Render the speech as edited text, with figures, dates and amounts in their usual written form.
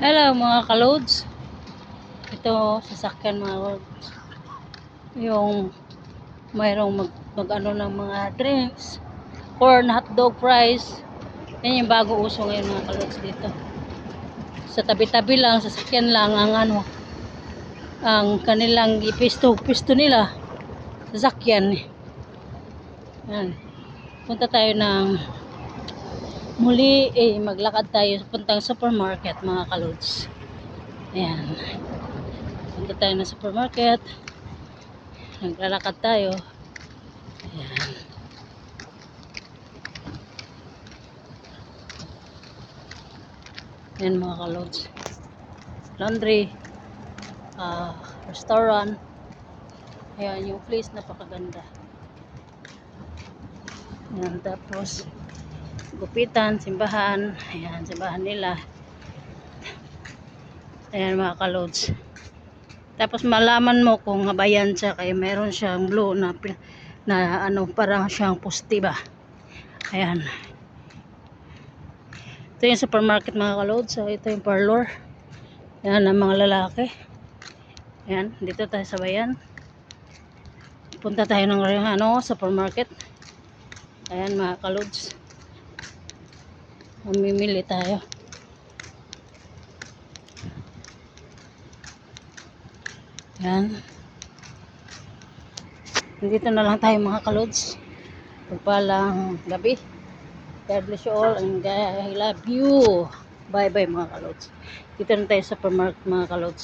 Hello mga kalods. Ito sasakyan mga kalods. Yung mayroong mag-ano ng mga drinks, corn, hotdog, fries. Yan yung bago uso ngayon mga kalods dito. Sa tabi-tabi lang, sasakyan lang ang kanilang ipisto nila. Sasakyan. Yan. Punta tayo ng muli maglakad tayo puntang supermarket mga kalods. Ayan. Punta tayo ng supermarket. Naglalakad tayo. Ayan. Ayan mga kalods. Laundry. Restaurant. Ayan yung place, napakaganda. Ayan, tapos gupitan, simbahan. Ayan, simbahan nila. Ayan mga kalods. Tapos malaman mo kung habayan siya kaya meron siyang blue na ano parang siyang poste ba. Ayan. Ito yung supermarket mga kalods. So ito yung parlor. Ayan ang mga lalaki. Ayan, dito tayo sa bayan. Punta tayo ng supermarket. Ayan mga kalods. Mamimili tayo. Ayan. Dito na lang tayo mga kalods. Pagpalang gabi. God bless you all and I love you. Bye bye mga kalods. Dito na tayo sa supermarket mga kalods.